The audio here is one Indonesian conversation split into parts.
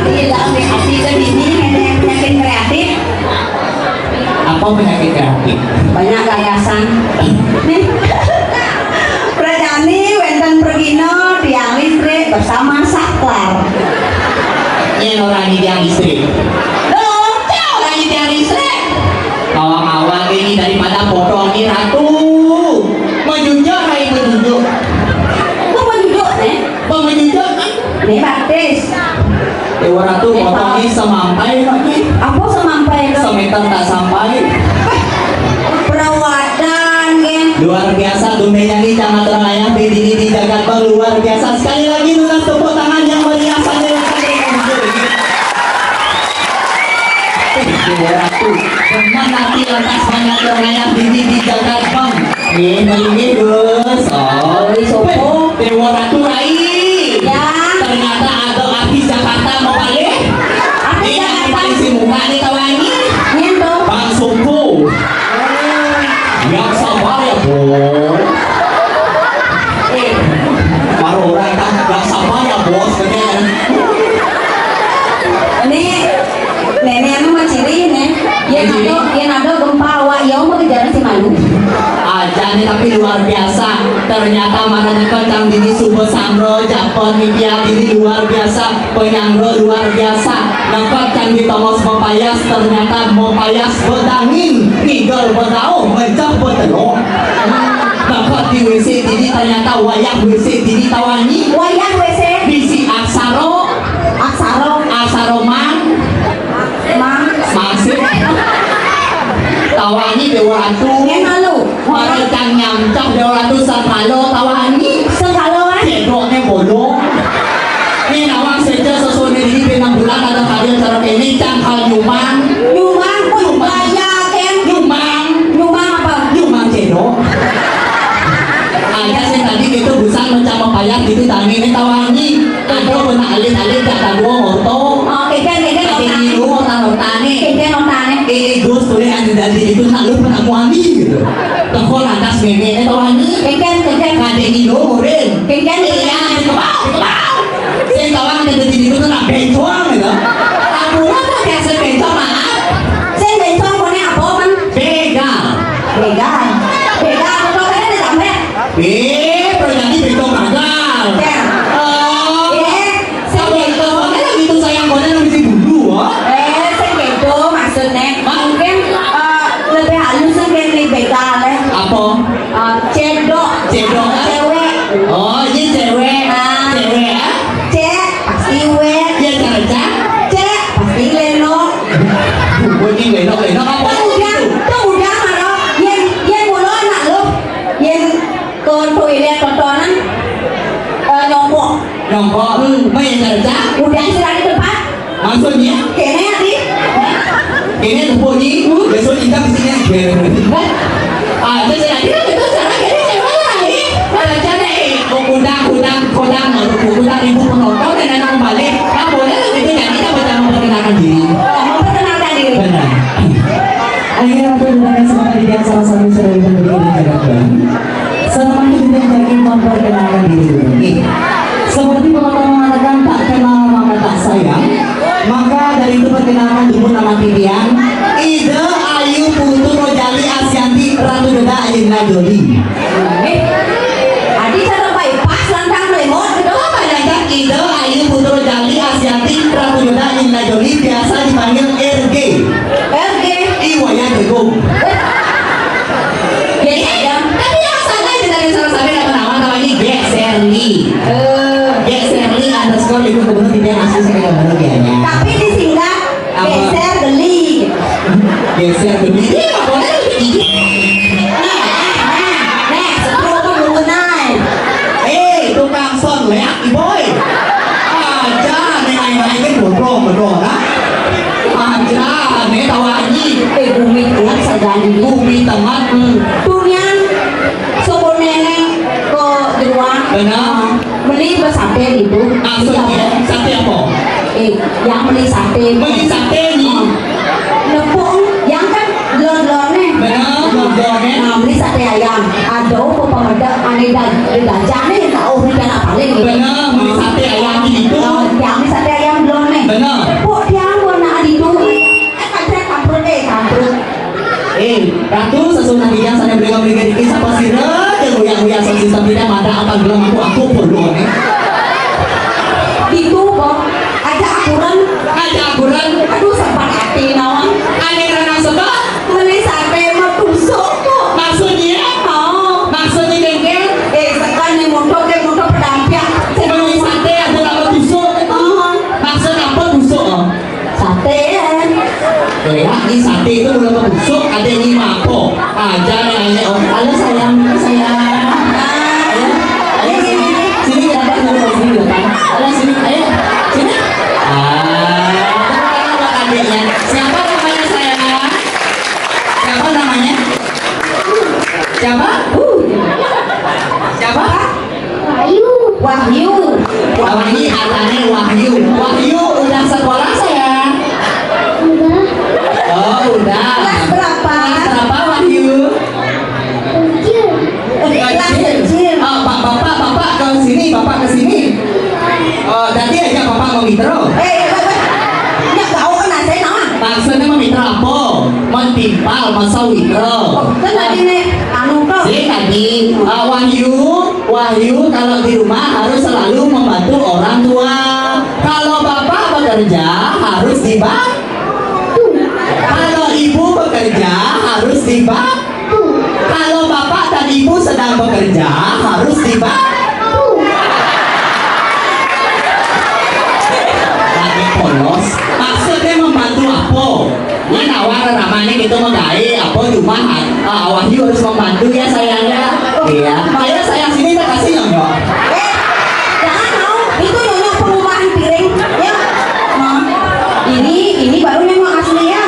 Tidak kreatif dan ini ada penyakit kreatif. Apa penyakit kreatif? Banyak gagasan. Nih. Prajani wenten pergino tiang listrik bersama saklar. Ini orang tiang listrik. Loh, orang tiang listrik. Awang-awang ini daripada potong ini ratu. Menjunjung hai menjunjung. Kok menjunjung nih? Menjunjung kan? Nih baptis. Dewa ratu potong ini semampai lagi. Apa semampai itu? Semeter tak sampai. Perawatan kan? Luar biasa dunia ini jangan terlayang di jagat bang luar biasa. Sekali lagi dengan tepuk tangan yang meriah saja. Dewa ratu dengan nanti lantas banyak terlayang di jagat bang. Ini Gus. Oh, Sopo. Dewa ratu Rai. Ya. Ternyata ada artis Jakarta mau balik. Artis Ini yang Jakarta. paling si muka nih tawangi. Nyento. Bang Suku. Yang sabar ya bos. Baru orang kan yang sabar ya bos katanya. Ini neneknya mah ciri nih. Yang ada gempa awak ya mau kejaran si malu. Aja nih tapi luar biasa. Ternyata mana kocang dini subuh samro Japon mimpiat ini luar biasa. Penyangro luar biasa. Nangkot kan di tomos mopayas ternyata mopayas bedangin ngigol bedau mencap betelok. Nangkot di WC ini ternyata wayang WC ini tawani. Wayang WC. Bisi aksaro mang masih tawani dewa ratu. Yang malu. Para cang nyamcok dewa ratu sangkalo tawani. Sengkalo kan? Cedoknya bolong. Ini nawang saja sesuai ini pinang bulan ada kalian cara ini cangkal nyumang. Nyumang pun banyak kan? Nyumang apa? Nyumang cedok. Ada sih tadi gitu busang mencama payah gitu tangi ini tawani. Ada benar alit gak tahu moto. Oh, keken Ada ini lu nonton-nonton Keken nontonnya. Gus tulis dari itu selalu pernah muami gitu. Tengkol atas meme tawani. Keken. Ada ini lu murid. Keken Iya, itu bau. Saya kawan ada di situ tuh nak bencong gitu. Aku apa kayak saya bencong maaf. Saya bencong punya apa man? Begal. Begal. Betul kan ada sampai. Perjani bencong gagal. Ya. Oh. Saya bencong. Kan lagi itu sayang kau yang mesti dulu, Saya bencong maksudnya. Mungkin lebih halus kan lebih begal ya. Apa? Cedok. Cedok. Cewek. Oh, ini cewek. Cewek. Cek pasti wet. Dia kerja. Cek pasti leno. Gue ini lenok apa? Kemudian mana? Yang mulu anak lo. Yang toilet tontonan nyomok. Nongkok. Mau yang kerja? Udah istirahat di tempat. Maksudnya? Kayaknya tadi. Ini tubuhnya. Besok kita di sini. Ada saya kira itu sekarang ini cewek lagi. Ada cewek. Kudang ibu penonton dan anak balik. Nah boleh itu ya kita baca memperkenalkan diri. Memperkenalkan diri. Benar. Akhirnya aku menggunakan semangat yang salah satu sebagai pendidik di Jakarta. Selama hidup yang jadi memperkenalkan diri. Seperti pepatah mengatakan tak kenal maka tak sayang. Maka dari itu perkenalkan dulu nama Titian. Ide Ayu Putu Rojali Asyanti Ratu Deda Ayunda Jodi. Adi cara bypass lantang lemot gitu. Apa ya Ide Ayu Putu Rojali Asyanti Ratu Deda Ayunda Jodi biasa dipanggil RG. RG. Iwaya Gegum. Tapi yang sana itu dari salah-salah nama namanya Gekserli. Gekserli underscore itu kebetulan tidak asli sekali bagiannya. Tapi disingkat geser geli. Geser geli. Iya boleh gigi. Sepuluh kan belum kenal. Tukang son leak iboy. Aja main-main kan bodoh lah. Aja nih tawani. Bumi tengah sadari. Bumi tengah. Turian sobor nenek ke di ruang. Benar. Beli bersate itu. Maksudnya sate apa? Yang beli sate. Beli sate nih. Lepung yang kan lon-lonnya. Benar, lon-lonnya. Nah, beli sate ayam. Ada apa pemedak aneh dan dajane tahu rencana paling. Benar, beli sate ayam gitu. Yang beli sate ayam lon nih. Benar. kita mata apa bilang aku bodoh nih. Itu kok aja akuran. Aja akuran. Aduh sempat hati nawang. Aneh renang sebab. Beli sate mah tusuk kok. Maksudnya? Oh. Maksudnya kengkel? Sekarang yang motor pedampiak. Beli sate ada apa tusuk? Oh. Maksud apa tusuk? Sate. Ya, ini sate itu belum tusuk, ada yang lima apa? Aja nih, halo sayang, sayang. Ayo, ayo sini, sini kita dapat dulu sini depan. Halo sini, ayo, sini. Buat adiknya. Siapa namanya sayang? Siapa namanya? Siapa? Siapa? Wahyu. Wahyu. Wahyu, katanya Wahyu. Wahyu udah sekolah sayang? Udah. Oh, udah. Kelas berapa? Berapa Wahyu? Kecil. Kelas kecil. Oh, bapak ke sini, bapak ke sini. Oh, tadi aja bapak mau mitro. Ini kau kena saya nama. Maksudnya mau mitro apa? Mentimpal masa witro. Kan tadi nih anu kau. Jadi tadi Wahyu kalau di rumah harus selalu membantu orang tua. Kalau bapak bekerja harus dibantu. Kalau ibu bekerja harus dibantu. Kalau bapak dan ibu sedang bekerja harus dibantu. Lagi polos. Maksudnya membantu apa? Ini nawar ramanya gitu menggai apa cuma Wahyu harus membantu ya sayangnya. Iya. Ayo sayang sini tak kasih nyok. Jangan mau. Itu nyonya perumahan piring. Ya. Nah, ini baru nyonya asli ya.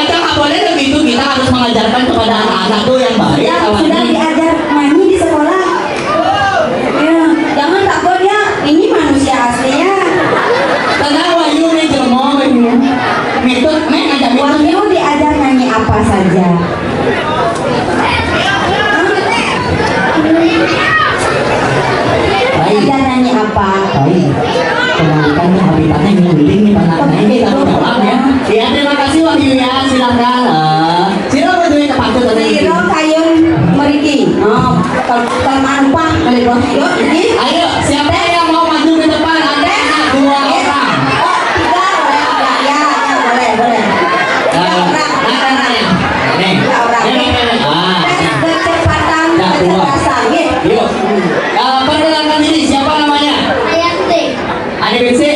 Jangan boleh begitu, kita harus mengajarkan kepada anak-anak tuh yang baik. Ya, kawan sudah ini. diajar nyanyi di sekolah. Ya, jangan takut ya. Ini manusia asli ya. Tenang Wahyu nih jelmo Wahyu. Metode ngajak metode. Wahyu diajar nyanyi apa saja. Baik. Diajar nyanyi apa? Baik. Kenalkan habitatnya nguling nih panahnya ini tanggung jawab ya. Ya terima kasih Wahyu ya, silakan. Silakan berdua ke pantun tadi. Siro kayun meriki. Oh, kalau manumpah kali bos. Yuk, ini. Ayo, siapa yang mau maju ke depan? Ada dua orang. Oh, tiga boleh. Ya, boleh. Nih, Kecepatan, kecerdasan. Yuk. Perkenalkan diri, siapa namanya? Ayante. Adik Besi.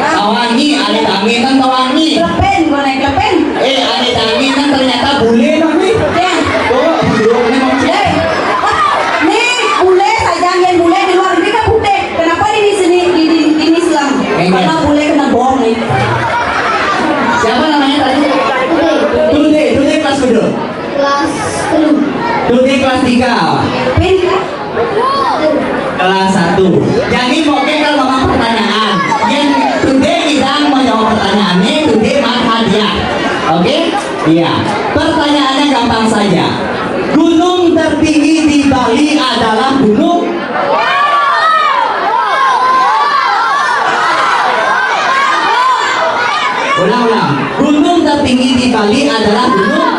Tawangi, adik Tangi kan Tawangi. Klepen, boleh klepen. Adik Tangi kan ternyata bule nih. Ya. Oh, hidungnya mau cek. Nih, bule saja yang bule di luar negeri kan bule. Kenapa di sini di Islam? Karena bule kena bom nih. Siapa namanya tadi? Tude kelas berapa? Kelas 10. Tude kelas 3. Pin, Kelas 1. Jadi pokoknya kalau memang pertanyaan yang Tude tidak menjawab pertanyaannya, Tude mat hadiah. Oke? Iya. Pertanyaannya gampang saja. Gunung tertinggi di Bali adalah gunung Ulang. Gunung tertinggi di Bali adalah gunung.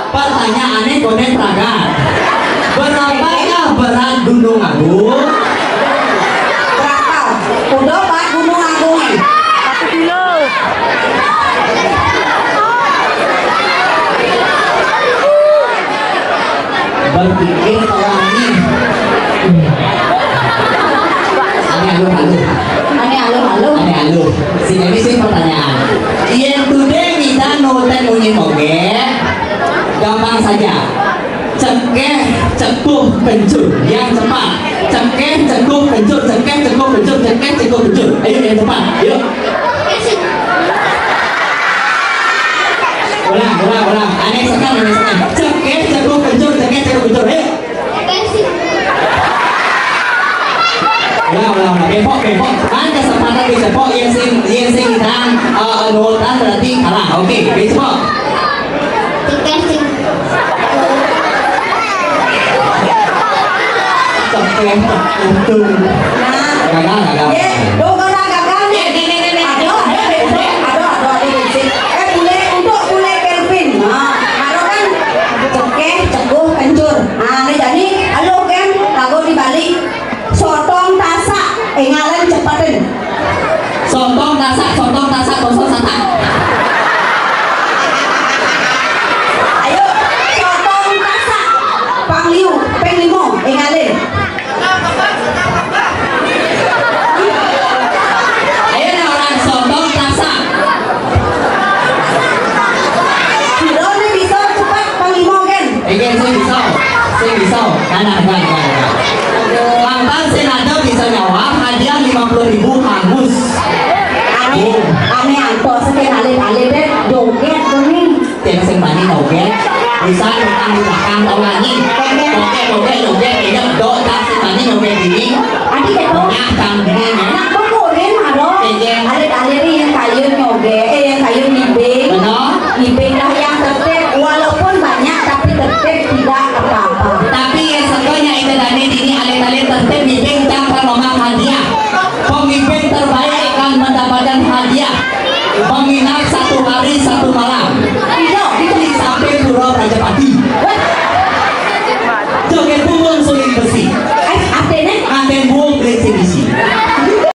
Pertanyaannya konek pragat. Berapakah berat Gunung Agung? berapa? Udah Pak Gunung Agung. 1 kilo. Berpikir Tawangi. Ane halo. Sini sih pertanyaan. Yang today kita noten bunyi moge. Gampang saja. Cengkeh, cekuh, kencur. Yang cepat. Cengkeh, cekuh, kencur. Cengkeh, cekuh, kencur. Cengkeh, cekuh, kencur. Ayo yang cepat. Yuk. Ulang. Aneh sekali. Cengkeh, cekuh, kencur. Cengkeh, cekuh, kencur. Ayo. Ulang. Bepok. Kan kesempatan di sepok yang sing dan nutan berarti kalah. Oke, besok. Cengkeh, kencur. Nah, Gagal. do orang gagal nih. Aduh, bule untuk bule Kelvin. Nah, kalau kan cekeh, ceguh, kencur. Nah, ini Sontong tasak kosong sata. Ayo, sotong tasak. Pangliu, penglimo, ingalin. Ayo nih orang sontong tasak. Sudah nih bisa cepat panglimo kan? Again, saya bisa. Nah. Lantas senada bisa jawab hadiah 50.000 hangus. Aneh angko sekian alih-alih deh joget tuh nih. Tiang sembani joget bisa tentang di belakang tau lagi. Joget joget ingat do tak sembani joget ini. Adik ya toh. Nah, kang ini